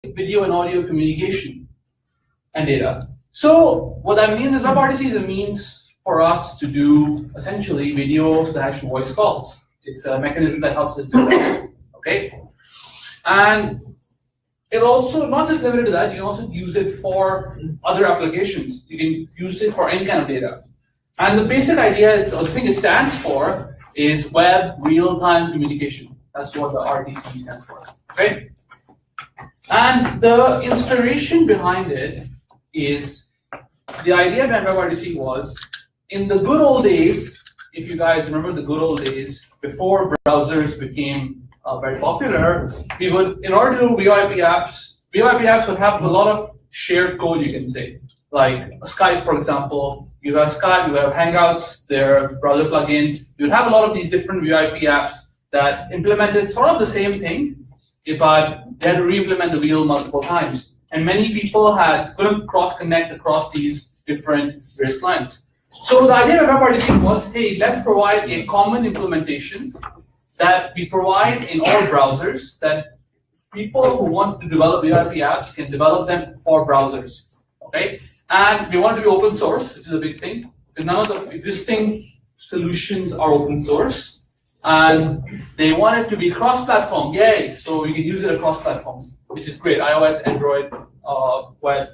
video and audio communication and data. So what that means is WebRTC is a means for us to do essentially video/voice calls. It's a mechanism that helps us do that. Okay, and it also not just limited to that. You can also use it for other applications. You can use it for any kind of data. And the basic idea, or the thing it stands for, is web real-time communication. That's what the RTC stands for. Okay. And the inspiration behind it is the idea behind WebRTC was in the good old days. If you guys remember the good old days before browsers became very popular, we would, in order to do VoIP apps would have a lot of shared code, you can say. Like Skype, for example, you have Skype, you have Hangouts, their browser plugin. You would have a lot of these different VoIP apps that implemented sort of the same thing, but they had to re-implement the wheel multiple times. And many people couldn't cross-connect across these different various clients. So the idea of WebRTC was, hey, let's provide a common implementation that we provide in all browsers, that people who want to develop VoIP apps can develop them for browsers, okay? And we want it to be open source, which is a big thing, because none of the existing solutions are open source, and they want it to be cross-platform, yay! So we can use it across platforms, which is great, iOS, Android, web.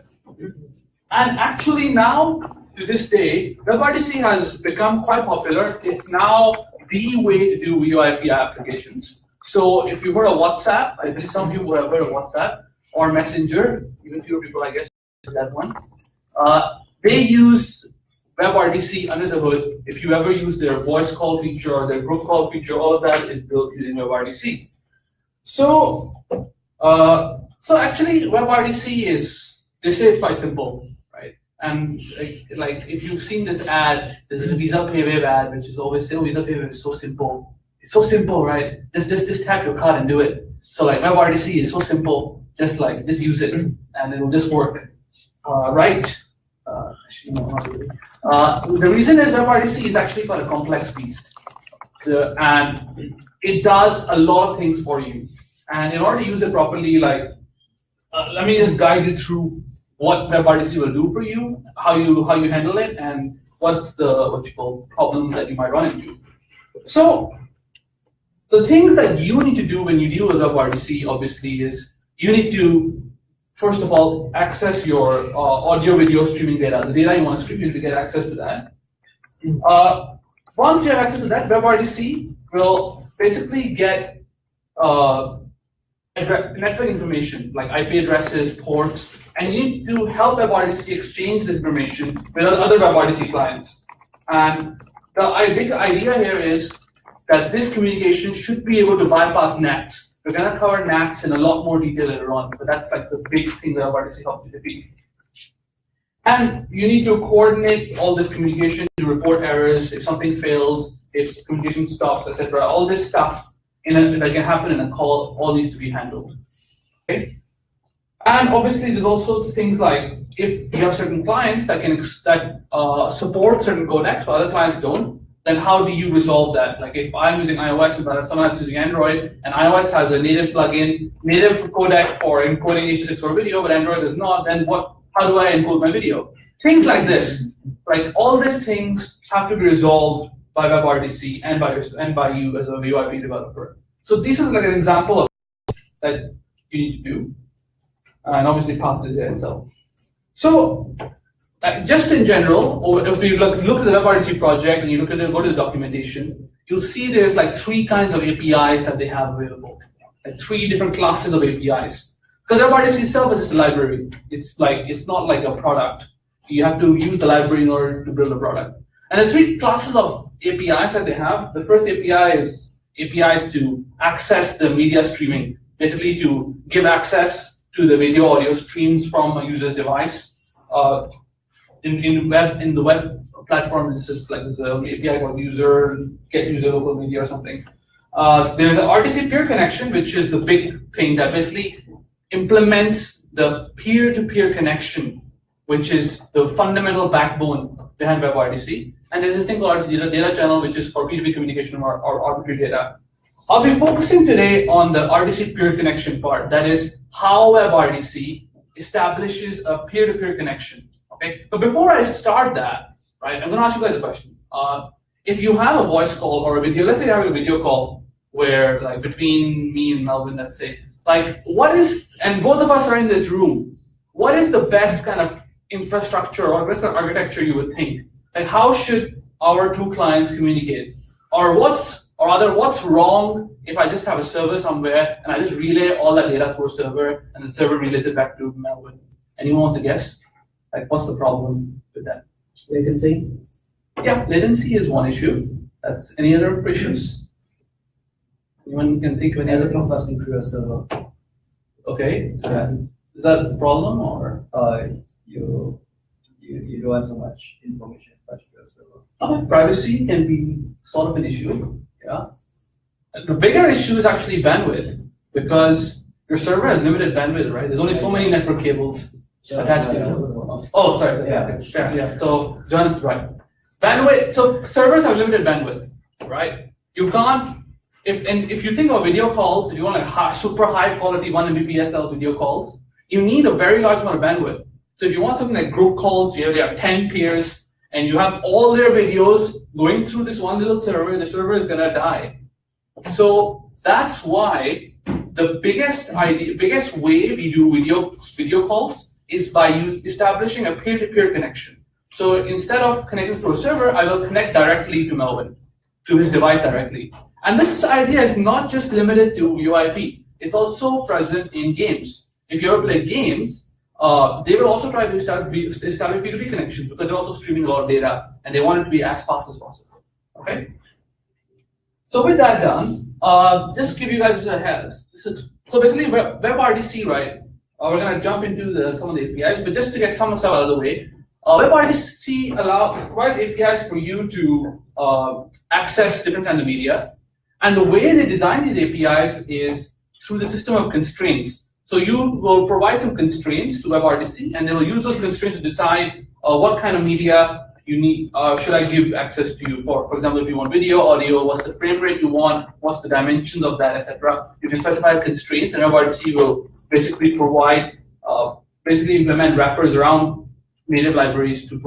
And actually now, to this day, WebRTC has become quite popular. It's now the way to do VoIP applications. So if you've heard of WhatsApp, I think some of you would have heard of WhatsApp, or Messenger, even fewer people, I guess, that one. They use WebRTC under the hood. If you ever use their voice call feature or their group call feature, all of that is built using WebRTC. So actually, WebRTC they say it's quite simple. And like if you've seen this ad, there's a Visa PayWave ad, which is always say, oh, Visa PayWave is so simple. It's so simple, right? Just tap your card and do it. So like WebRTC is so simple, just use it and it'll just work, right? Actually, no, not really. The reason is WebRTC is actually quite a complex beast, and it does a lot of things for you. And in order to use it properly, let me just guide you through what WebRTC will do for you, how you handle it, and what's the problems that you might run into. So the things that you need to do when you deal with WebRTC, obviously, is you need to, first of all, access your audio video streaming data. The data you want to stream, you need to get access to that. Once you have access to that, WebRTC will basically get network information like IP addresses, ports, and you need to help WebRTC exchange this information with other WebRTC clients. And the big idea here is that this communication should be able to bypass NATs. We're going to cover NATs in a lot more detail later on, but that's like the big thing that WebRTC helps you defeat. And you need to coordinate all this communication to report errors, if something fails, if communication stops, etc. All this stuff that can happen in a call all needs to be handled. Okay? And obviously, there's also things like if you have certain clients that support certain codecs, but other clients don't, then how do you resolve that? Like if I'm using iOS but someone else is using Android, and iOS has a native plugin, native codec for encoding H264 video, but Android does not, then how do I encode my video? Things like this. Like all these things have to be resolved by WebRTC and by you as a VoIP developer. So this is like an example of that you need to do. And obviously path the data itself. So just in general, if you look at the WebRTC project and you go to the documentation, you'll see there's like 3 kinds of APIs that they have available. Like 3 different classes of APIs. Because WebRTC itself is a library. It's not like a product. You have to use the library in order to build a product. And the 3 classes of APIs that they have, the first API is APIs to access the media streaming, basically to give access to the video audio streams from a user's device. In the web platform, it's just like there's an API called get user local media or something. There's an RTC peer connection, which is the big thing that basically implements the peer-to-peer connection, which is the fundamental backbone behind WebRTC. And there's this thing called RTC data channel, which is for P2P communication or arbitrary data. I'll be focusing today on the RTC peer connection part. That is how WebRTC establishes a peer-to-peer connection. Okay, but before I start that, right, I'm going to ask you guys a question. If you have a voice call or a video, let's say you have a video call where, like, between me and Melvin, let's say, like, what is, and both of us are in this room, what is the best kind of infrastructure or best kind of architecture you would think? Like, how should our two clients communicate? Or what's wrong if I just have a server somewhere and I just relay all that data through a server and the server relays it back to Melvin? Anyone wants to guess? Like, what's the problem with that? Latency? Yeah, latency is one issue. That's any other issues? Anyone can think of any other problem? Passing through a server. Okay. Is that a problem or? You don't have so much information passing through a server. Okay. Privacy can be sort of an issue. Yeah. The bigger issue is actually bandwidth, because your server has limited bandwidth, right? There's only so many network cables attached to it. Oh, sorry. Yeah. So John is right. Bandwidth. So servers have limited bandwidth, right? You can't. If you think of video calls, if you want like super high quality 1 Mbps style video calls, you need a very large amount of bandwidth. So if you want something like group calls, you have 10 peers, and you have all their videos going through this one little server, the server is gonna die. So that's why the biggest way we do video calls is by establishing a peer-to-peer connection. So instead of connecting through a server, I will connect directly to Melvin, to his device directly. And this idea is not just limited to UIP. It's also present in games. If you ever play games, they will also try to establish P2P connections, because they're also streaming a lot of data and they want it to be as fast as possible. Okay. So with that done, just give you guys a head. So basically, WebRTC, right? We're gonna jump into some of the APIs, but just to get some stuff out of the way, WebRTC provides APIs for you to access different kinds of media. And the way they design these APIs is through the system of constraints. So you will provide some constraints to WebRTC, and they will use those constraints to decide what kind of media you need. Should I give access to you for? For example, if you want video, audio, what's the frame rate you want, what's the dimensions of that, etc. You can specify constraints, and WebRTC will basically implement wrappers around native libraries to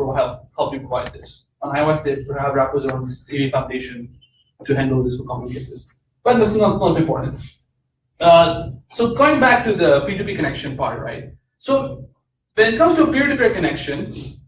help you provide this. On iOS, they have wrappers around this AV Foundation to handle this for common cases. But this is not most important. So going back to the P2P connection part, right? So when it comes to a peer-to-peer connection,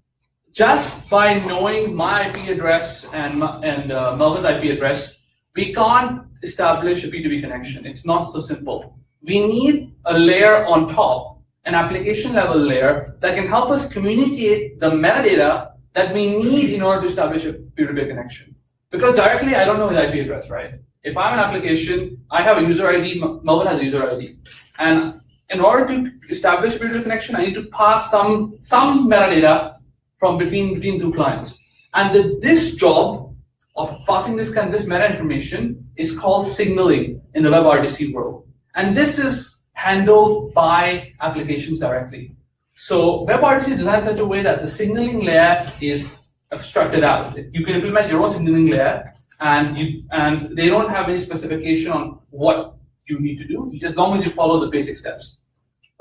just by knowing my IP address and Melvin's IP address, we can't establish a P2P connection. It's not so simple. We need a layer on top, an application level layer that can help us communicate the metadata that we need in order to establish a peer-to-peer connection. Because directly, I don't know his IP address, right? If I'm an application, I have a user ID, Melvin has a user ID. And in order to establish a peer-to-peer connection, I need to pass some metadata from between two clients. And this job of passing this meta information is called signaling in the WebRTC world. And this is handled by applications directly. So WebRTC is designed in such a way that the signaling layer is abstracted out. You can implement your own signaling layer, and they don't have any specification on what you need to do, as long as you follow the basic steps.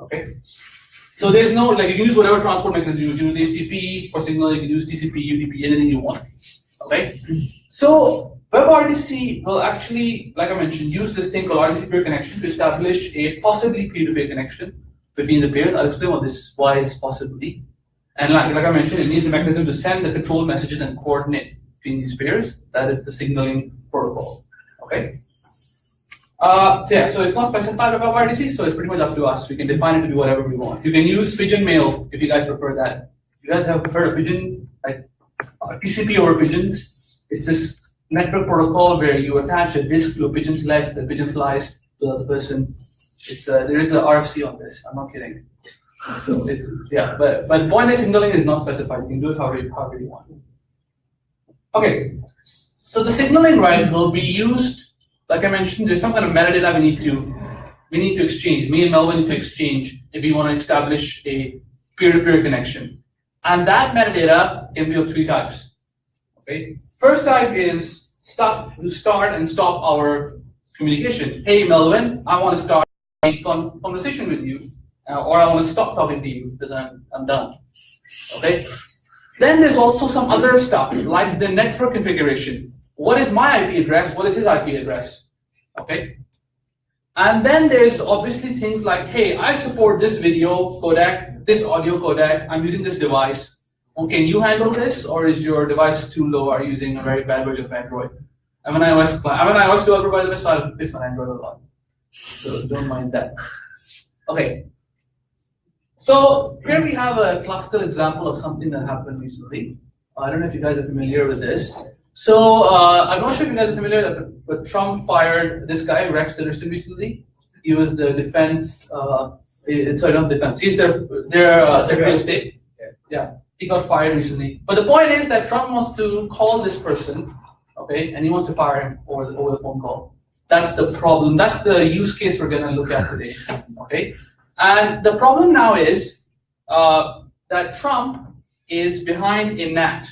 Okay. So there's no, like, you can use whatever transport mechanism you use. You can use HTTP for signaling, you can use TCP, UDP, anything you want. Okay. So WebRTC will actually, like I mentioned, use this thing called RTC peer connection to establish a possibly peer-to-peer connection between the pairs. I'll explain why is possibly. And like I mentioned, it needs a mechanism to send the control messages and coordinate between these pairs. That is the signaling protocol. Okay. So it's not specified about WebRTC, so it's pretty much up to us. We can define it to be whatever we want. You can use pigeon mail if you guys prefer that. If you guys have heard of pigeon, like TCP over pigeons, it's this network protocol where you attach a disk to a pigeon's leg, the pigeon flies to the other person. There is a RFC on this. I'm not kidding. So but point signaling is not specified. You can do it however you want. Okay, so the signaling, right, will be used. Like I mentioned, there's some kind of metadata we need to exchange. Me and Melvin need to exchange if we want to establish a peer-to-peer connection, and that metadata can be of 3 types. Okay, first type is stuff to start and stop our communication. Hey, Melvin, I want to start a conversation with you, or I want to stop talking to you because I'm done. Okay. Then there's also some other stuff like the network configuration. What is my IP address? What is his IP address? Okay. And then there's obviously things like, hey, I support this video codec, this audio codec. I'm using this device. Can you handle this, or is your device too low? Are you using a very bad version of Android? I'm an iOS developer, by the way, so I'll based on Android a lot. So don't mind that. Okay. So here we have a classical example of something that happened recently. I don't know if you guys are familiar with this. So I'm not sure if you guys are familiar, but Trump fired this guy, Rex Tillerson, recently. He was the defense, sorry, not defense. He's their Secretary of State. Yeah, he got fired recently. But the point is that Trump wants to call this person, okay, and he wants to fire him over the phone call. That's the problem. That's the use case we're going to look at today, okay? And the problem now is that Trump is behind a NAT.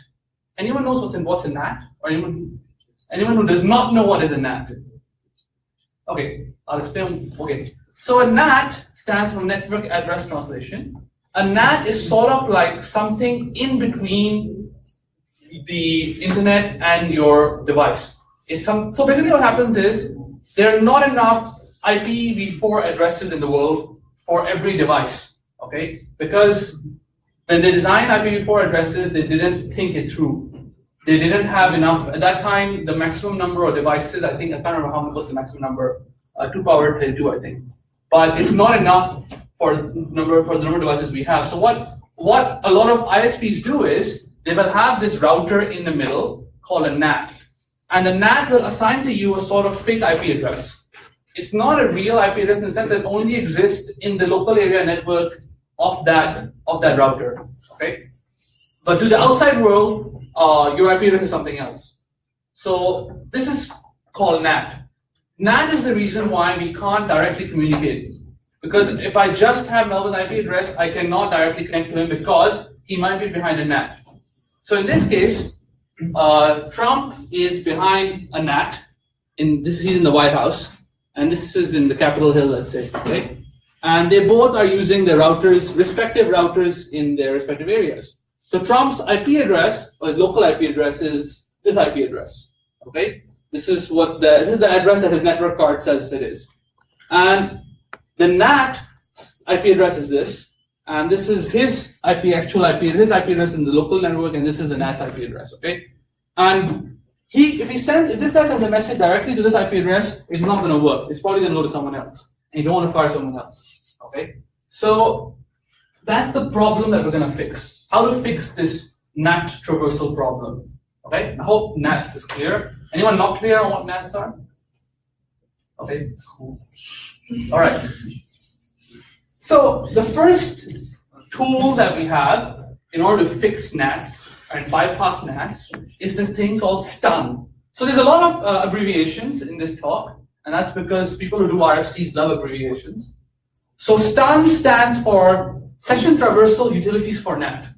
Anyone knows what's a NAT? Or anyone who does not know what is a NAT? Okay, I'll explain. Okay, so a NAT stands for Network Address Translation. A NAT is sort of like something in between the internet and your device. So basically what happens is there are not enough IPv4 addresses in the world for every device, okay? Because when they designed IPv4 addresses, they didn't think it through. They didn't have enough. At that time, the maximum number of devices, I can't remember how much was the maximum number, 2 power 32, I think. But it's not enough for the number of devices we have. So what a lot of ISPs do is, they will have this router in the middle called a NAT. And the NAT will assign to you a sort of fake IP address. It's not a real IP address in the sense that it only exists in the local area network of that router, okay? But to the outside world, your IP address is something else. So this is called NAT. NAT is the reason why we can't directly communicate. Because if I just have Melvin's IP address, I cannot directly connect to him because he might be behind a NAT. So in this case, Trump is behind a NAT. He's in the White House, and this is in the Capitol Hill, let's say, okay? And they both are using their respective routers in their respective areas. So Trump's IP address, or his local IP address, is this IP address, okay? This is the address that his network card says it is. And the NAT IP address is this, and this is his actual IP address in the local network, and this is the NAT's IP address, okay? And if this guy sends a message directly to this IP address, it's not going to work. It's probably going to go to someone else, and you don't want to fire someone else, okay? So that's the problem that we're going to fix. How to fix this NAT traversal problem, okay? I hope NATs is clear. Anyone not clear on what NATs are? Okay, cool. All right. So the first tool that we have in order to fix NATs and bypass NATs is this thing called stun. So there's a lot of abbreviations in this talk, and that's because people who do RFCs love abbreviations. So stun stands for Session Traversal Utilities for NAT.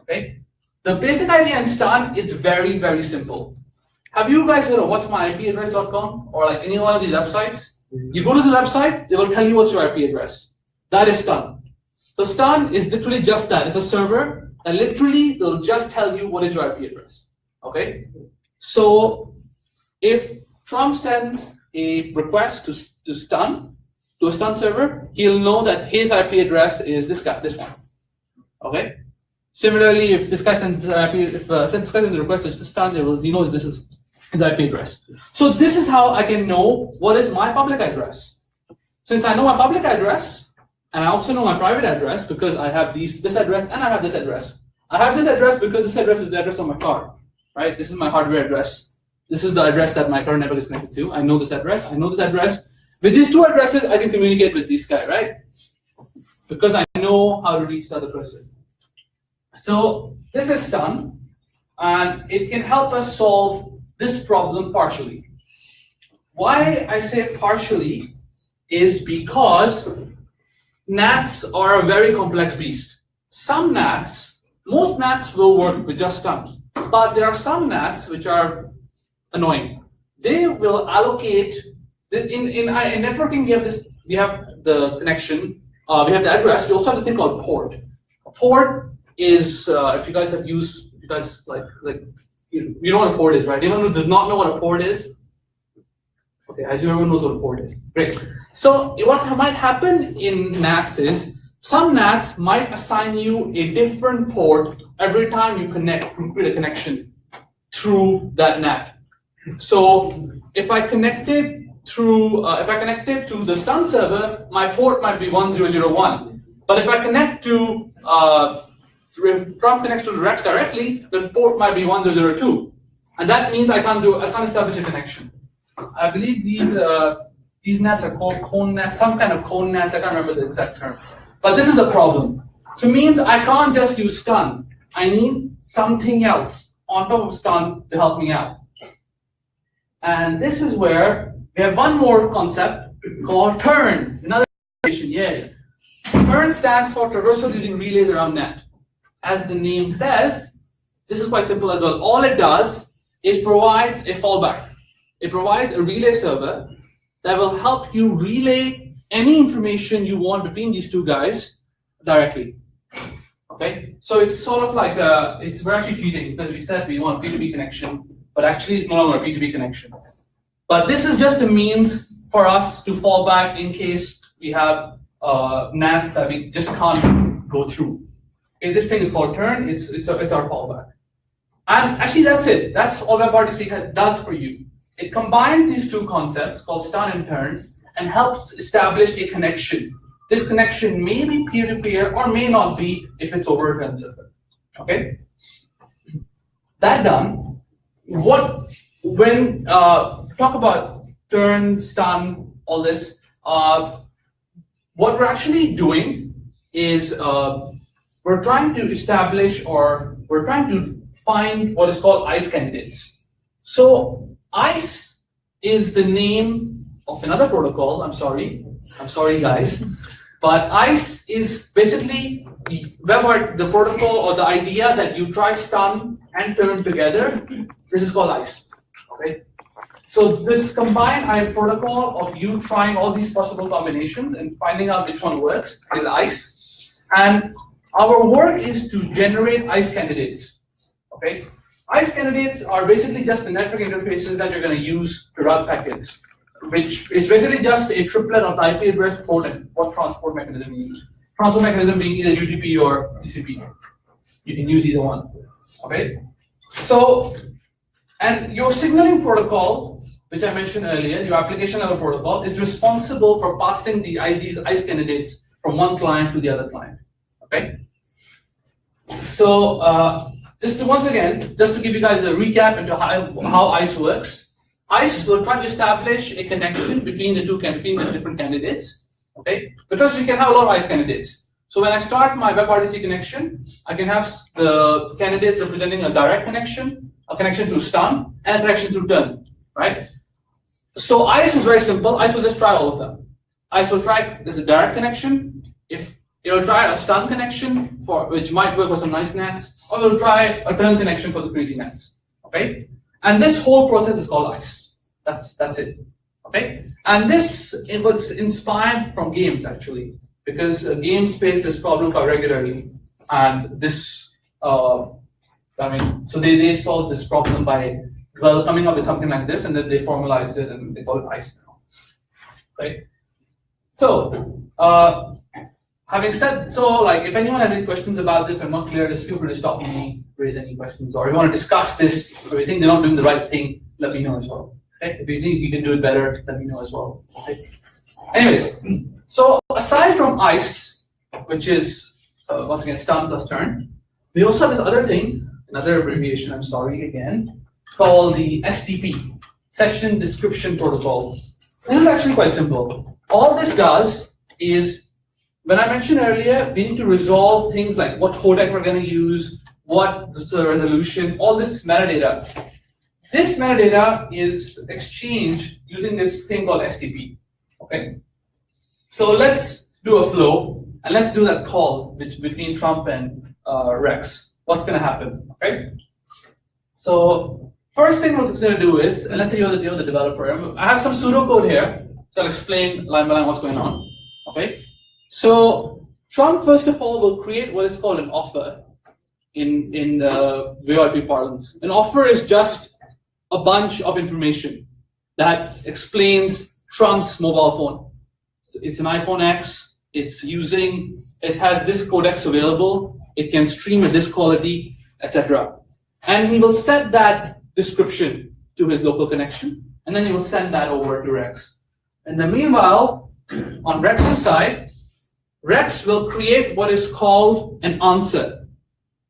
Okay. The basic idea in stun is very, very simple. Have you guys heard of what'smyipaddress.com or like any one of these websites? You go to the website, they will tell you what's your IP address. That is stun. So stun is literally just that. It's a server that literally will just tell you what is your IP address. Okay? So if Trump sends a request to stun, to a stun server, he'll know that his IP address is this one. Okay? Similarly, if this guy sends the request to stun, he knows this is his IP address. So this is how I can know what is my public address. Since I know my public address, and I also know my private address because I have this address and I have this address. I have this address because this address is the address on my card, right? This is my hardware address. This is the address that my current network is connected to. I know this address. I know this address. With these two addresses, I can communicate with this guy, right? Because I know how to reach the other person. So this is stun, and it can help us solve this problem partially. Why I say partially is because NATs are a very complex beast. Some NATs, most NATs will work with just stun, but there are some NATs which are annoying. They will allocate In networking, we have the connection, we have the address. We also have this thing called port. A port is if you guys have used, you guys you know what a port is, right? Anyone who does not know what a port is? Okay, I assume everyone knows what a port is. Great. So what might happen in NATs is some NATs might assign you a different port every time you create a connection through that NAT. So if I connected to the stun server, my port might be 1001. But if I connect to if Trump connects to the Rex directly, the port might be 1002, and that means I can't establish a connection. I believe these NATs are called cone NATs, some kind of cone NATs. I can't remember the exact term, but this is a problem. So it means I can't just use stun. I need something else on top of stun to help me out. And this is where we have one more concept called turn. Another variation, yes. Turn stands for traversal using relays around NAT. As the name says, this is quite simple as well. All it does is provides a fallback. It provides a relay server that will help you relay any information you want between these two guys directly. Okay, so it's sort of like we're actually cheating because we said we want a P2P connection, but actually it's no longer a P2P connection. But this is just a means for us to fall back in case we have NATs that we just can't go through. Okay, this thing is called turn. It's our fallback. And actually that's it. That's all WebRTC does for you. It combines these two concepts called stun and turn and helps establish a connection. This connection may be peer-to-peer or may not be if it's over a turn server. Okay? That done, when talk about turn, stun, all this, what we're actually doing is we're trying to establish or we're trying to find what is called ICE candidates. So ICE is the name of another protocol. I'm sorry guys, but ICE is basically the protocol or the idea that you try stun and turn together. This is called ICE. Okay. So this combined protocol of you trying all these possible combinations and finding out which one works is ICE. And our work is to generate ICE candidates. Okay. ICE candidates are basically just the network interfaces that you're going to use to route packets, which is basically just a triplet of the IP address, port, and what transport mechanism you use. Transport mechanism being either UDP or TCP. You can use either one. Okay. So, and your signaling protocol, which I mentioned earlier, your application level protocol, is responsible for passing these ICE candidates from one client to the other client. Okay. So, just to give you guys a recap into how ICE works. ICE will try to establish a connection between the different candidates. Okay, because you can have a lot of ICE candidates. So when I start my WebRTC connection, I can have the candidates representing a direct connection, a connection through stun, and a connection through turn. Right. So ICE is very simple. ICE will just try all of them. ICE will try there's a direct connection. If it will try a stun connection which might work with some nice NATs, or we'll try a turn connection for the crazy NATs. Okay, and this whole process is called ICE. That's it. Okay, and it was inspired from games actually, because games face this problem quite regularly, and this so they solved this problem by coming up with something like this, and then they formalized it and they call it ICE now. Okay, so. Having said so, like if anyone has any questions about this or not clear, just feel free to stop me, raise any questions, or if you want to discuss this, or you think they're not doing the right thing, let me know as well. Okay? If you think you can do it better, let me know as well. Okay? Anyways, so aside from ICE, which is once again stun plus turn, we also have this other thing, another abbreviation, I'm sorry again, called the STP, Session Description Protocol. This is actually quite simple. All this does is, when I mentioned earlier, we need to resolve things like what codec we're going to use, what's the resolution, all this metadata. This metadata is exchanged using this thing called STP. Okay. So let's do a flow, and let's do that call between Trump and Rex. What's going to happen? Okay. So first thing what it's going to do is, and let's say you're the developer. I have some pseudocode here, so I'll explain line by line what's going on. Okay. So Trump, first of all, will create what is called an offer in the WebRTC parlance. An offer is just a bunch of information that explains Trump's mobile phone. So it's an iPhone X. It has this codecs available. It can stream at this quality, etc. And he will set that description to his local connection, and then he will send that over to Rex. And then meanwhile, on Rex's side, Rex will create what is called an answer.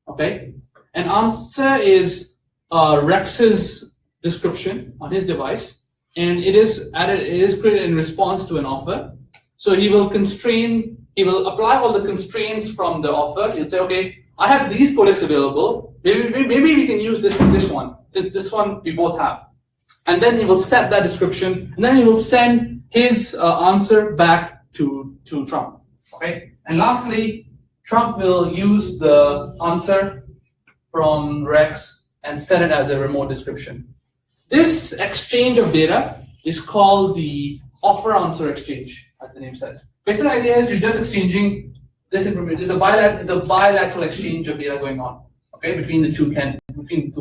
Okay, an answer is Rex's description on his device, and it is created in response to an offer. So he will apply all the constraints from the offer. He'll say, okay, I have these codecs available. Maybe we can use this one, since this one we both have. And then he will set that description, and then he will send his answer back to Trump. Okay. And lastly, Trump will use the answer from Rex and set it as a remote description. This exchange of data is called the offer-answer exchange, as the name says. Basic idea is you're just exchanging this information. There's a bilateral exchange of data going on, okay, between the two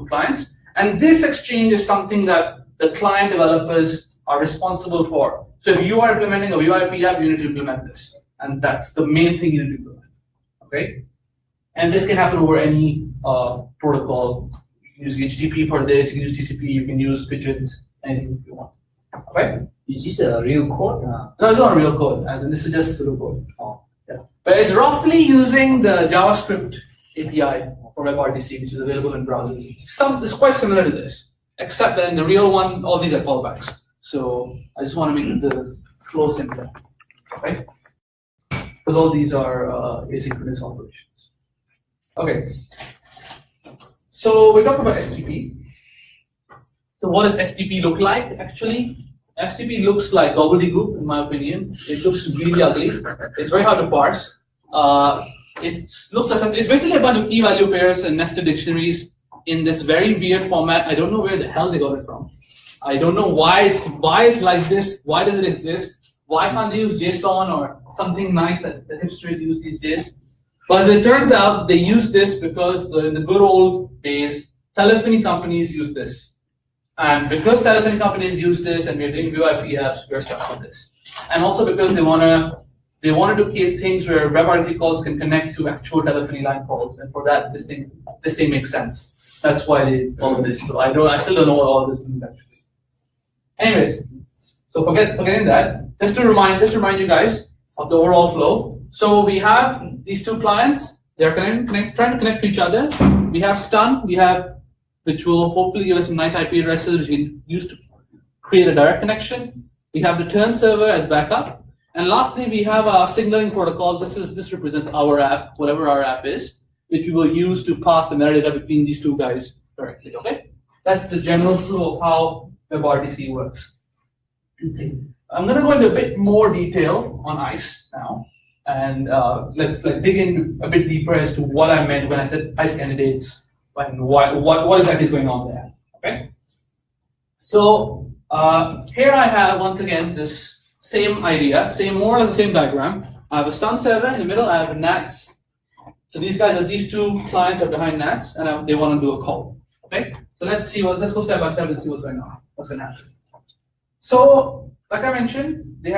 clients. And this exchange is something that the client developers are responsible for. So if you are implementing a VoIP app, you need to implement this. And that's the main thing you need to implement. Okay? And this can happen over any protocol. You can use HTTP for this, you can use TCP, you can use pigeons, anything you want. Okay? Is this a real code? No, it's not a real code, as in this is just pseudocode. Oh, yeah. But it's roughly using the JavaScript API for WebRTC, which is available in browsers. It's quite similar to this, except that in the real one, all these are callbacks. So I just want to make the flow simpler. Okay? Because all these are asynchronous operations. Okay. So we talked about STP. So what does STP look like? Actually, STP looks like gobbledygook, in my opinion. It looks really ugly. It's very hard to parse. It's basically a bunch of key-value pairs and nested dictionaries in this very weird format. I don't know where the hell they got it from. I don't know why it's like this. Why does it exist? Why can't they use JSON or something nice that the hipsters use these days? But as it turns out, they use this because in the good old days, telephony companies use this. And because telephony companies use this and we're doing VoIP apps, we're stuck with this. And also because they want to do case things where WebRTC calls can connect to actual telephony line calls. And for that, this thing makes sense. That's why they follow this. So I still don't know what all this means actually. Anyways, so forgetting that, just to remind you guys of the overall flow. So we have these two clients. They're trying to connect to each other. We have stun. Which will hopefully give us some nice IP addresses which we can use to create a direct connection. We have the turn server as backup. And lastly, we have our signaling protocol. This represents our app, whatever our app is, which we will use to pass the metadata between these two guys directly. Okay? That's the general flow of how WebRTC works. Okay. I'm going to go into a bit more detail on ICE now. And let's dig in a bit deeper as to what I meant when I said ICE candidates. And what exactly is going on there, okay? So here I have, once again, this same idea, more or less the same diagram. I have a stun server in the middle, I have a NATs. So these two clients are behind NATs, and they want to do a call, okay? So let's go step by step and see what's going on, what's going to happen. So, like I mentioned, they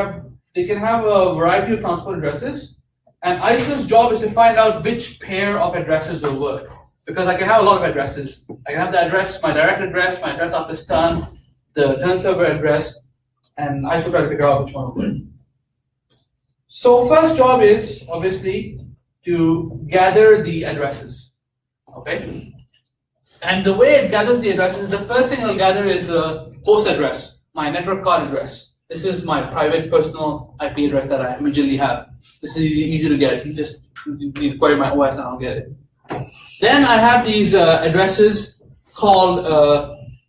can have a variety of transport addresses, and ICE's job is to find out which pair of addresses will work. Because I can have a lot of addresses. I can have the address, my direct address, my address after stun, the turn server address, and I should try to figure out which one will work. So first job is obviously to gather the addresses. Okay? And the way it gathers the addresses, the first thing it'll gather is the host address, my network card address. This is my private personal IP address that I immediately have. This is easy to get. You just query my OS and I'll get it. Then I have these addresses called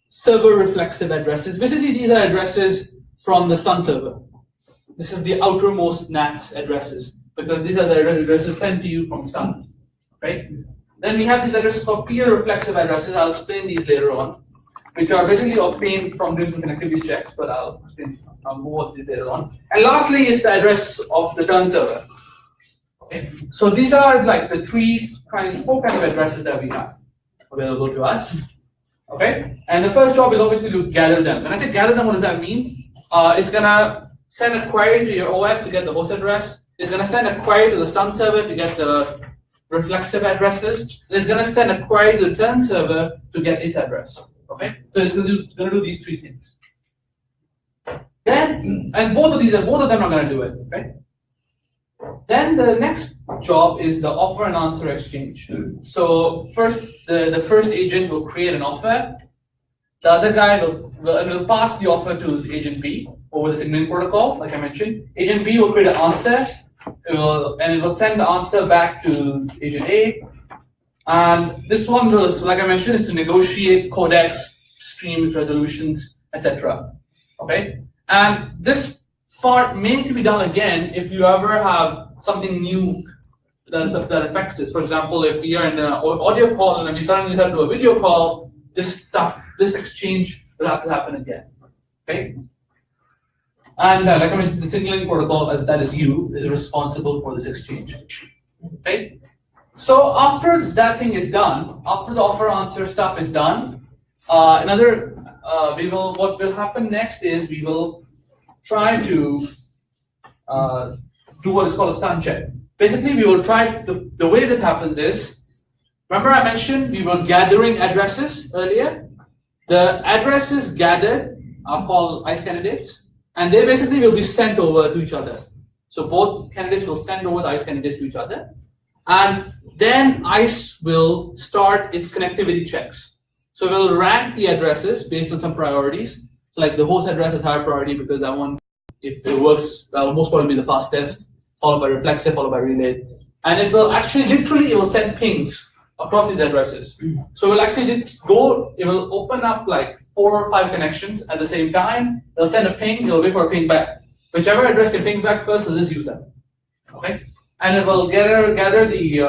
server reflexive addresses. Basically, these are addresses from the stun server. This is the outermost NATs addresses because these are the addresses sent to you from stun. Right? Then we have these addresses called peer reflexive addresses. I'll explain these later on. which are basically obtained from doing some connectivity checks, but I'll explain more of this later on. And lastly is the address of the return server. Okay, so these are like the four kind of addresses that we have available to us. Okay, and the first job is obviously to gather them. When I say gather them, what does that mean? It's gonna send a query to your OS to get the host address. It's gonna send a query to the stun server to get the reflexive addresses. It's gonna send a query to the return server to get its address. Okay, so it's gonna do these three things. Then, and both of them are gonna do it. Okay. Then the next job is the offer and answer exchange. So first, the first agent will create an offer. The other guy will pass the offer to agent B over the signaling protocol, like I mentioned. Agent B will create an answer. It will send the answer back to agent A. And this one will, like I mentioned, is to negotiate codecs, streams, resolutions, etc. Okay, and this part may need to be done again if you ever have something new that affects this. For example, if we are in an audio call and then we suddenly start to do a video call, this exchange will have to happen again. Okay, and like I mentioned, the signaling protocol, as that is responsible for this exchange. Okay, so after that thing is done, after the offer answer stuff is done, what will happen next is we will try to do what is called a stun check. Basically, we will try, the way this happens is, remember I mentioned we were gathering addresses earlier? The addresses gathered are called ICE candidates, and they basically will be sent over to each other. So both candidates will send over the ICE candidates to each other, and then ICE will start its connectivity checks. So we'll rank the addresses based on some priorities. So like the host address is higher priority because that one, if it works, that will most probably be the fastest, followed by reflexive, followed by relay. And it will actually, literally, it will send pings across these addresses. So it will actually it will open up like 4 or 5 connections at the same time. It'll send a ping, it'll wait for a ping back. Whichever address can ping back first, we'll just use that. Okay? And it will gather the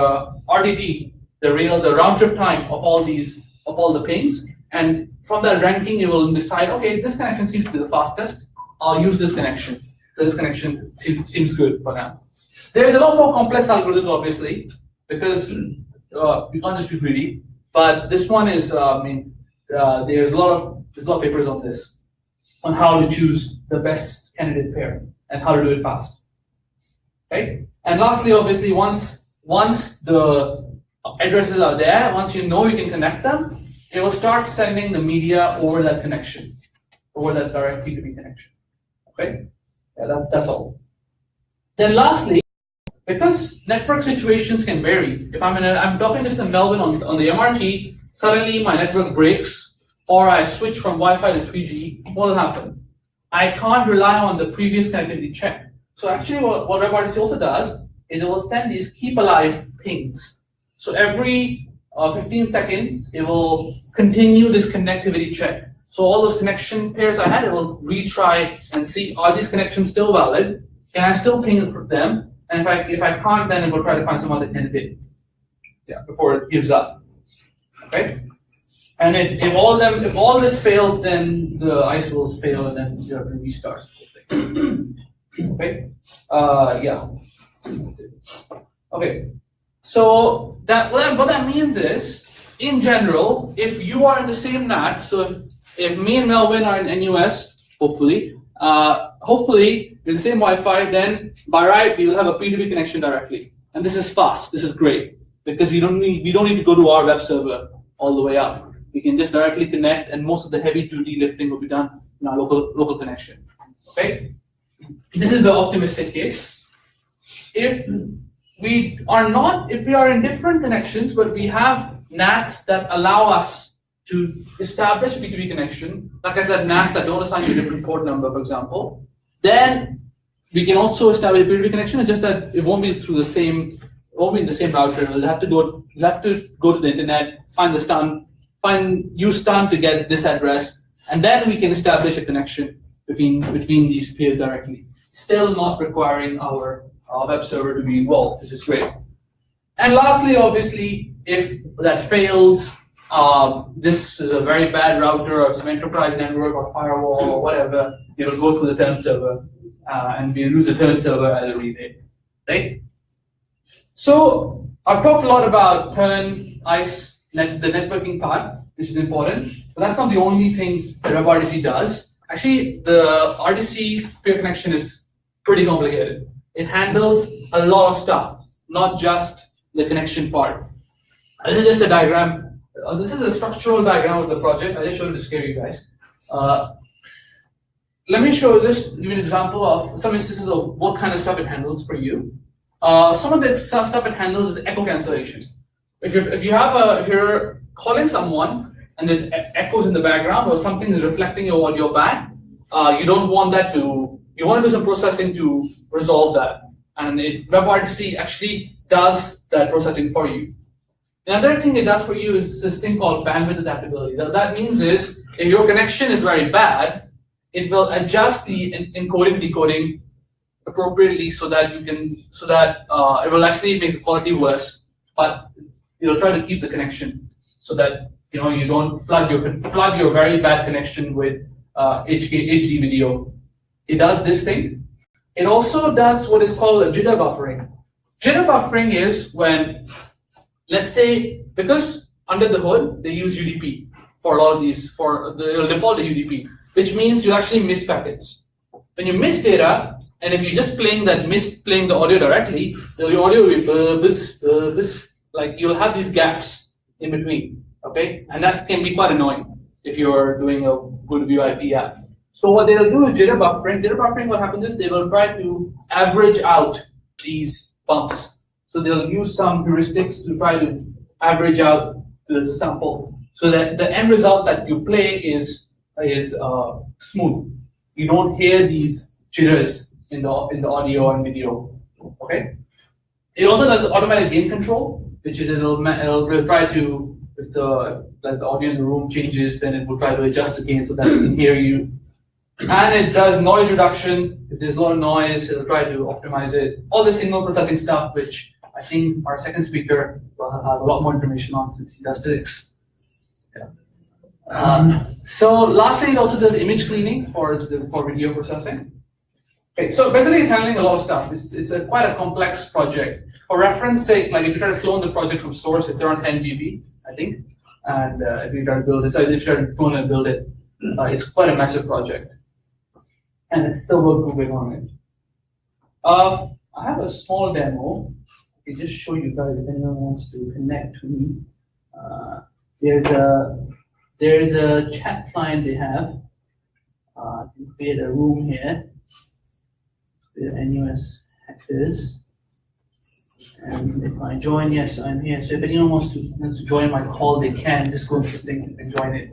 RTT, the round trip time of all the pings. And from that ranking, it will decide, okay, this connection seems to be the fastest. I'll use this connection. This connection seems good for now. There's a lot more complex algorithms, obviously, because we can't just be greedy. But this one is, there's a lot of papers on this, on how to choose the best candidate pair and how to do it fast. Okay. And lastly, obviously, once the addresses are there, once you know you can connect them, it will start sending the media over that connection, over that direct P2P connection. Okay, yeah, that's all. Then lastly, because network situations can vary. If I'm talking to some Melvin on the MRT, suddenly my network breaks, or I switch from Wi-Fi to 3G, what will happen? I can't rely on the previous connectivity check. So actually, what WebRTC also does is it will send these keep alive pings. So every 15 seconds, it will continue this connectivity check. So all those connection pairs I had, it will retry and see, are these connections still valid? Can I still ping them? And if I can't, then it will try to find some other candidate. Yeah, before it gives up. Okay? And if all this fails, then the ICE will fail, and then you have to restart. Okay? Yeah. Okay. So what that means is, in general, if you are in the same NAT, so if me and Melvin are in NUS, hopefully in the same Wi-Fi, then by right we will have a P2P connection directly, and this is fast. This is great because we don't need to go to our web server all the way up. We can just directly connect, and most of the heavy duty lifting will be done in our local connection. Okay, this is the optimistic case. If we are in different connections, but we have NATs that allow us to establish a P2P connection, like I said, NATs that don't assign you a different port number, for example, then we can also establish a P2P connection. It's just that it won't be in the same router. We'll have to go to the internet, use stun to get this address, and then we can establish a connection between these pairs directly. Still not requiring our web server to be involved, which is great. And lastly, obviously, if that fails, this is a very bad router or some enterprise network or firewall or whatever, it will go through the turn server and we use the turn server as a relay, right? So I've talked a lot about turn, ICE, the networking part, which is important, but that's not the only thing that WebRTC does. Actually, the RTC peer connection is pretty complicated. It handles a lot of stuff, not just the connection part. This is just a diagram. This is a structural diagram of the project. I just showed it to scare you guys. Let me show this, give you an example of some instances of what kind of stuff it handles for you. Some of the stuff it handles is echo cancellation. If you're calling someone and there's echoes in the background or something is reflecting your audio back, you don't want that to. You want to do some processing to resolve that, and WebRTC actually does that processing for you. Another thing it does for you is this thing called bandwidth adaptability. What that means is if your connection is very bad, it will adjust the encoding decoding appropriately so that it will actually make the quality worse, but it'll try to keep the connection so that you don't flood your very bad connection with HD video. It does this thing. It also does what is called a jitter buffering. Jitter buffering is when, let's say, because under the hood they use UDP for a lot of these, it'll default to UDP, which means you actually miss packets. When you miss data, and if you're just playing the audio directly, the audio will be like you'll have these gaps in between, okay? And that can be quite annoying if you're doing a good VoIP app. So what they'll do is jitter buffering. Jitter buffering, what happens is they will try to average out these bumps. So they'll use some heuristics to try to average out the sample so that the end result that you play is smooth. You don't hear these jitters in the audio and video. Okay. It also does automatic gain control, which is it'll try to, if the audio in the room changes, then it will try to adjust the gain so that it can hear you. And it does noise reduction. If there's a lot of noise, it'll try to optimize it. All the signal processing stuff, which I think our second speaker will have a lot more information on since he does physics. Yeah. So lastly, it also does image cleaning for video processing. Okay, so basically it's handling a lot of stuff. It's quite a complex project. For reference sake, like if you try to clone the project from source, it's around 10 GB, I think. And if you try to build it, so if you try to clone and build it, it's quite a massive project. And it's still working on it. I have a small demo. I can just show you guys if anyone wants to connect to me. There's a chat client they have. You create a room here. The NUS hackers. And if I join, yes, I'm here. So if anyone wants to join my call, they can just go to the link and join it.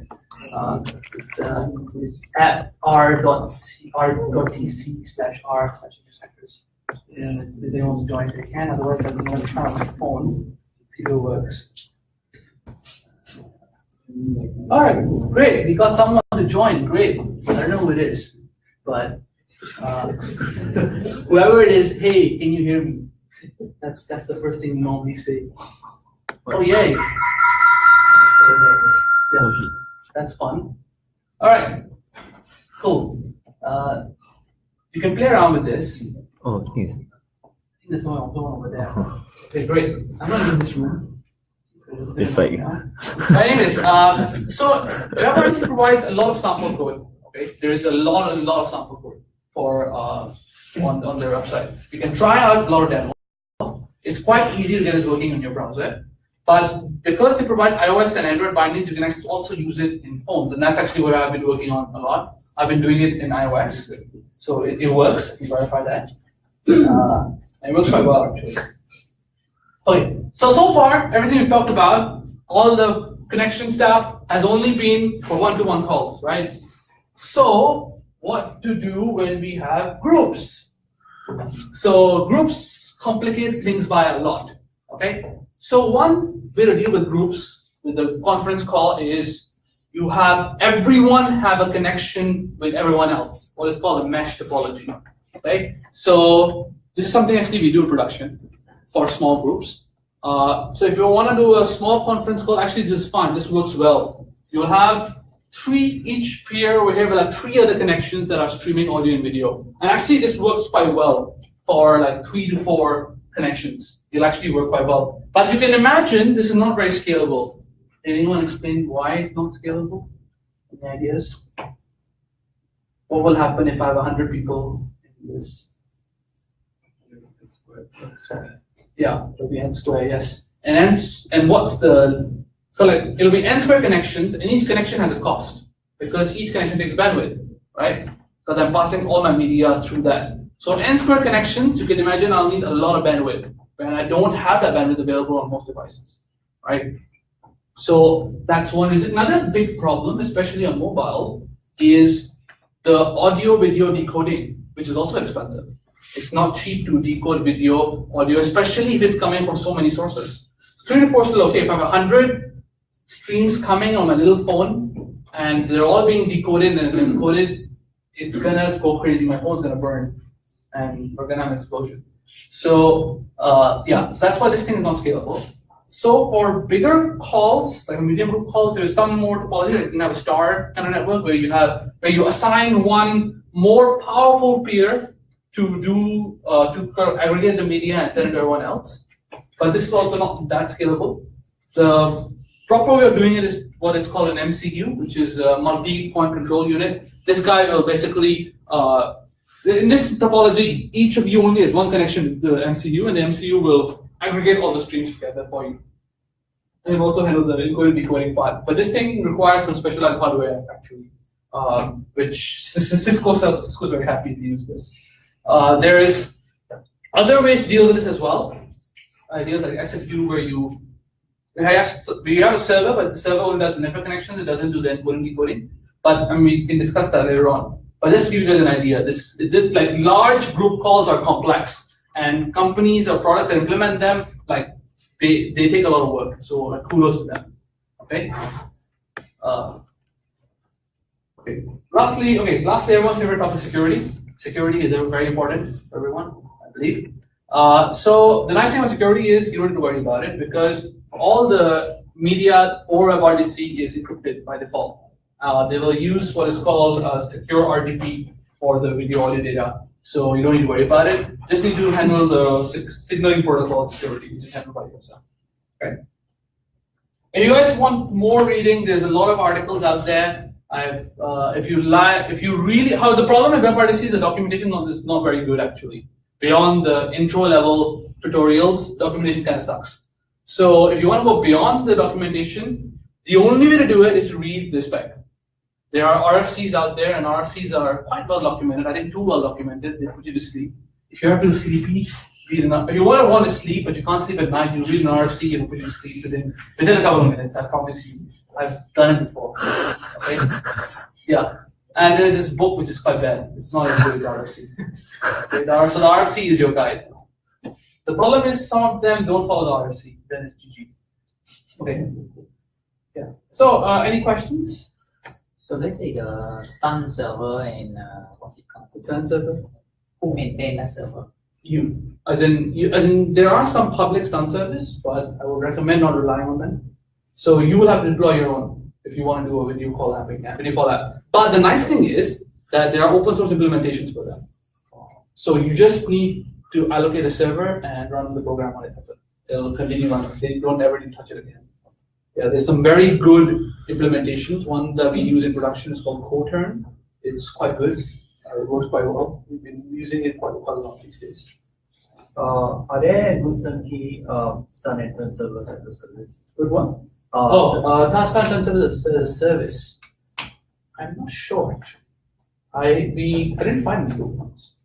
It's at r.tc/r/intersectors. And if they want to join, they can. Otherwise, I'm going to try on my phone. See if it works. All right, great. We got someone to join. Great. I don't know who it is, but whoever it is, hey, can you hear me? That's the first thing we normally say. Oh yay! Yeah, that's fun. All right, cool. You can play around with this. Oh, yes. I think there's one over there. Okay, great. I'm gonna use this room. It's like. Anyways, so WebRTC provides a lot of sample code. Okay, there is a lot of sample code for on their website. You can try out a lot of demos. It's quite easy to get this working in your browser, but because they provide iOS and Android bindings, you can actually also use it in phones, and that's actually what I've been working on a lot. I've been doing it in iOS, so it works. I can verify that. It works quite well, actually. Okay, so far, everything we've talked about, all the connection stuff has only been for one-to-one calls, right? So, what to do when we have groups? So, groups complicates things by a lot, okay? So one way to deal with groups with the conference call is you have everyone have a connection with everyone else, what is called a mesh topology, right? So this is something actually we do in production for small groups. So if you want to do a small conference call, actually this is fine. This works well. You'll have each peer over here will have 3 other connections that are streaming audio and video. And actually this works quite well for like 3 to 4 connections. It'll actually work quite well. But you can imagine this is not very scalable. Did anyone explain why it's not scalable? Any ideas? What will happen if I have 100 people in this? Yeah, it'll be n square, yes. And what's the, so like it'll be n square connections, and each connection has a cost because each connection takes bandwidth, right? Because I'm passing all my media through that. So n square connections, you can imagine I'll need a lot of bandwidth, and I don't have that bandwidth available on most devices, right? So that's one reason. Another big problem, especially on mobile, is the audio video decoding, which is also expensive. It's not cheap to decode video, audio, especially if it's coming from so many sources. 3 to 4 is still okay. If I have 100 streams coming on my little phone and they're all being decoded and encoded, it's gonna go crazy. My phone's gonna burn and we're gonna have an explosion. So yeah, so that's why this thing is not scalable. So for bigger calls, like a medium group calls, there's some more topology. Like you can have a star kind of network where you assign one more powerful peer to do to aggregate the media and send it to everyone else. But this is also not that scalable. The proper way of doing it is what is called an MCU, which is a multi-point control unit. This guy will basically, in this topology, each of you only has one connection to the MCU, and the MCU will aggregate all the streams together for you. And it also handles the encoding decoding part. But this thing requires some specialized hardware, actually, which Cisco sells. Cisco is very happy to use this. There is other ways to deal with this as well. Ideas like SFU, where we have a server, but the server only does the network connection. It doesn't do the encoding decoding. But I mean, we can discuss that later on. But just to give you guys an idea, this like large group calls are complex, and companies or products that implement them, like they take a lot of work. So like, kudos to them. Okay. Okay. Lastly, everyone's favorite topic: security. Security is very important for everyone, I believe. So the nice thing about security is you don't need to worry about it because all the media or WebRTC is encrypted by default. They will use what is called secure RDP for the video audio data. So you don't need to worry about it. Just need to handle the signaling protocol security, which is handled by yourself. Okay. If you guys want more reading, there's a lot of articles out there. If you really, the problem with WebRTC is the documentation is not very good actually. Beyond the intro level tutorials, documentation kind of sucks. So if you want to go beyond the documentation, the only way to do it is to read the spec. There are RFCs out there, and RFCs are quite well documented. I think too well documented. They put you to sleep. If you ever feel sleepy, read enough. If you want to sleep, but you can't sleep at night, you read an RFC and put you to sleep within a couple of minutes. I promise you. I've done it before. Okay? Yeah. And there's this book which is quite bad. It's not as good as RFC. Okay, so the RFC is your guide. The problem is some of them don't follow the RFC. Then it's GG. Okay. Yeah. So any questions? So let's say the stun server and what it comes. The stun server. Who maintain that server? You. As in, there are some public stun servers, but I would recommend not relying on them. So you will have to deploy your own if you want to do a video call app. But the nice thing is that there are open source implementations for them. So you just need to allocate a server and run the program on it. That's it. It'll continue running. They don't ever need to touch it again. Yeah, there's some very good implementations. One that we use in production is called Coturn. It's quite good. It works quite well. We've been using it quite a lot these days. Are there good turnkey stun and turn servers as a service? Good one. Stun and servers as a service. I'm not sure actually. I didn't find any good ones.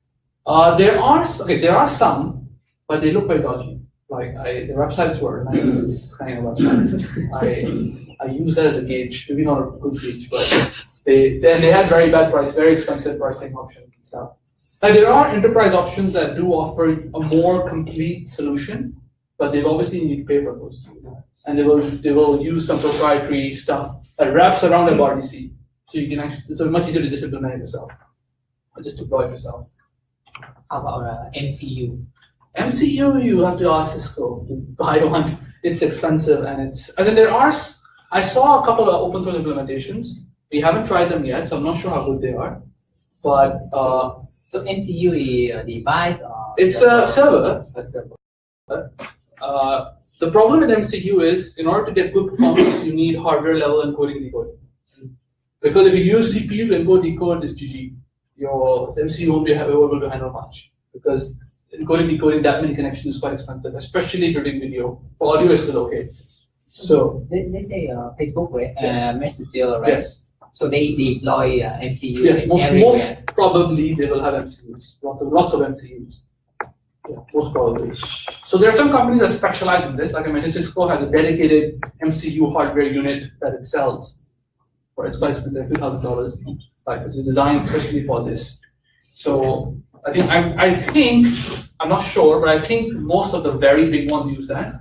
There are some, but they look very dodgy. Like the websites were nice kind of websites. I use that as a gauge, maybe not a good gauge, but they had very bad price, very expensive pricing options and stuff. Like there are enterprise options that do offer a more complete solution, but they obviously need to pay for those. And they will use some proprietary stuff that wraps around the WebRTC. So you can actually, it's much easier to just implement it yourself, or just deploy it yourself. How about MCU? MCU, you have to ask Cisco to buy one. It's expensive, and as in I saw a couple of open source implementations. We haven't tried them yet, so I'm not sure how good they are. But so MCU is a device or it's a server. A server. The problem with MCU is, in order to get good performance, you need hardware level encoding and decoding. Because if you use CPU to encode decode, it's GG. Your MCU won't be able to handle much. Because encoding decoding that many connections is quite expensive, especially if you're doing video. For audio, it's still okay. So they say Facebook, right? Messenger, right? yes. So they deploy MCU. Yes, most everywhere. probably they will have MCUs. Lots of MCUs. Yeah, most probably. So there are some companies that specialize in this. Like I mentioned, Cisco has a dedicated MCU hardware unit that it sells. It's quite expensive, $2,000. Like it's designed especially for this. So I think I'm not sure, but I think most of the very big ones use that,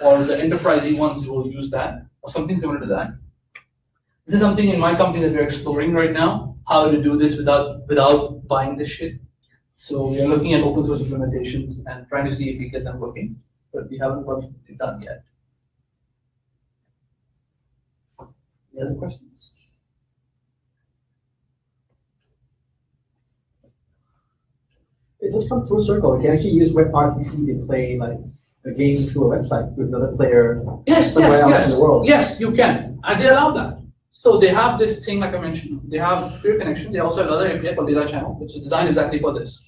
or the enterprisey ones will use that, or something similar to that. This is something in my company that we're exploring right now, how to do this without buying this shit. So we are looking at open source implementations and trying to see if we get them working, but we haven't got it done yet. Any other questions? It just comes full circle. You can actually use WebRTC to play like a game through a website with another player somewhere else in the world. Yes, you can, and they allow that. So they have this thing, like I mentioned, they have peer connection. They also have another API called Data Channel, which is designed exactly for this.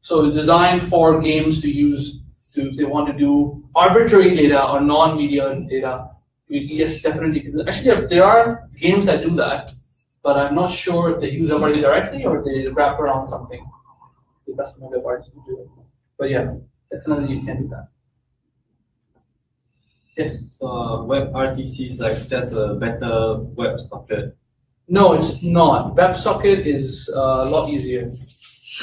So it's designed for games to use if they want to do arbitrary data or non-media data. Yes, definitely. Actually, there are games that do that, but I'm not sure if they use WebRTC directly or they wrap around something. The customer WebRTC to do it. But yeah, definitely you can do that. Yes. So WebRTC is like just a better WebSocket. No, it's not. WebSocket is a lot easier.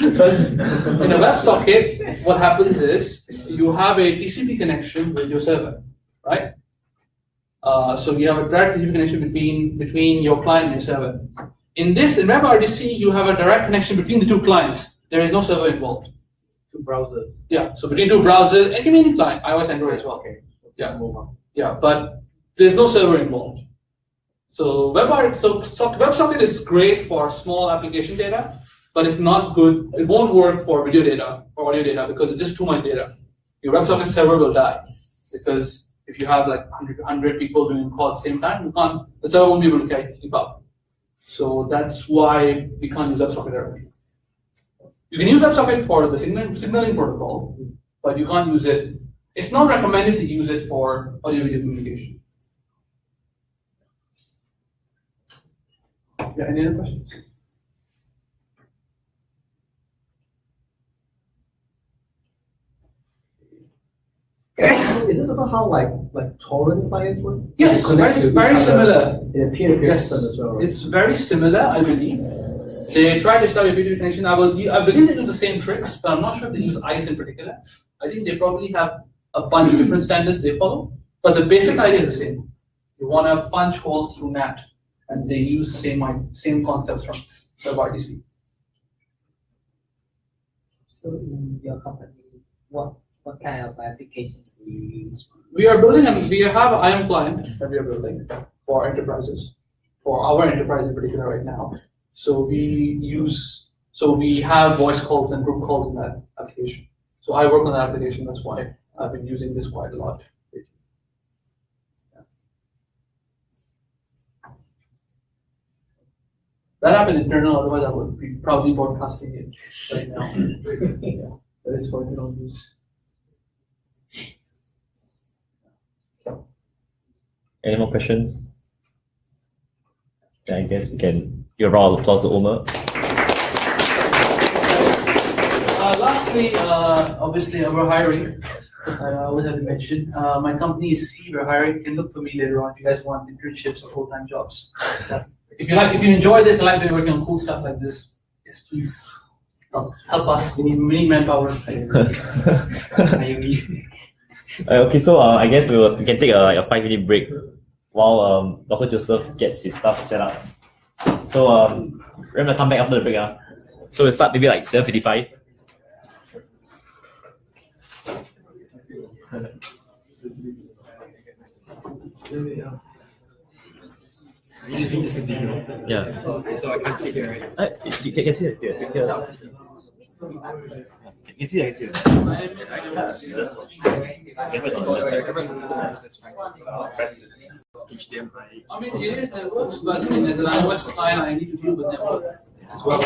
Because in a WebSocket, what happens is you have a TCP connection with your server, right? So you have a direct TCP connection between your client and your server. In WebRTC, you have a direct connection between the two clients. There is no server involved. Two browsers. Yeah, so between two browsers, it can be any client, iOS, Android as well. Okay. Yeah, yeah, but there's no server involved. So WebSocket is great for small application data, but it's not good. It won't work for video data or audio data because it's just too much data. Your WebSocket server will die because if you have like 100 people doing call at the same time, the server won't be able to keep up. So that's why we can't use WebSocket directly. You can use WebSocket for the signaling protocol, but you can't use it. It's not recommended to use it for audio-video communication. Yeah, any other questions? Is this also how like torrent clients work? Yes, very similar. In a peer-to-peer Yes, system as well. Right? it's very similar, I believe. They try to establish a peer-to-peer connection. I believe they use the same tricks, but I'm not sure if they use ICE in particular. I think they probably have a bunch of different standards they follow, but the basic idea is the same. You want to punch holes through NAT, and they use the same concepts from WebRTC. So in your company, what kind of application do you use? We are building, and we have an IAM client that we are building for enterprises, for our enterprise in particular right now. So we have voice calls and group calls in that application. So I work on that application. That's why I've been using this quite a lot. Yeah. That happened internal, otherwise I would be probably broadcasting it right now. Yeah. But it's for internal use. Any more questions? I guess we can give a round of applause to Omar. Lastly, obviously, we're hiring. I always have to mention. My company is C. We're hiring. You can look for me later on if you guys want internships or full-time jobs. If you enjoy this, like working on cool stuff like this, yes, please help us. We need manpower. Okay, so I guess we can take a 5-minute break while Dr. Joseph gets his stuff set up. So we're gonna come back after the break. So we'll start maybe like 7:55. Using this video. Yeah. Okay, so I can't see here, right? You can see it here. Yeah. You see it here. HDMI. I mean, it is networks, but as an iOS client, I need to deal with networks as well.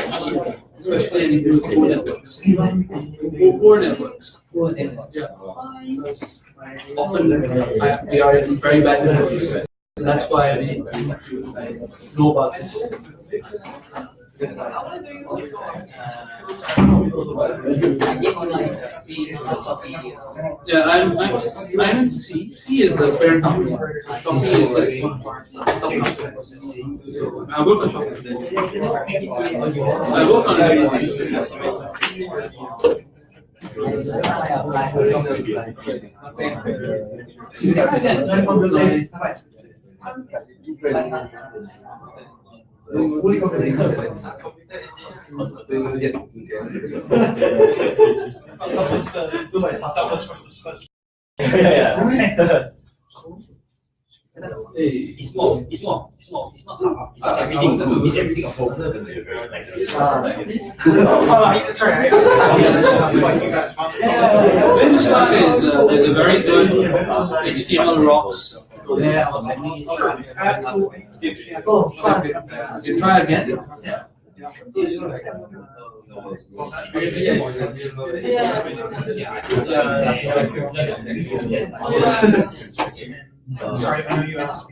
Especially I need to deal with poor networks. Poor networks. Poor networks. Yeah. Because often they are in very bad networks. That's why I need to know about this. I guess you must see lots of videos. Yeah, I'm in C. C is the parent company. Shopee is just one. So I work on Shopee. I work on It's small. It's not hard. It's everything of both. WebRTC is a very good HTML rocks. You try again. Sorry, I know you asked.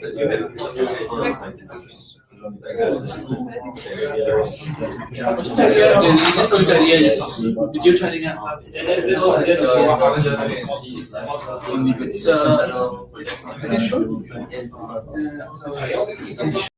Video chatting app. It's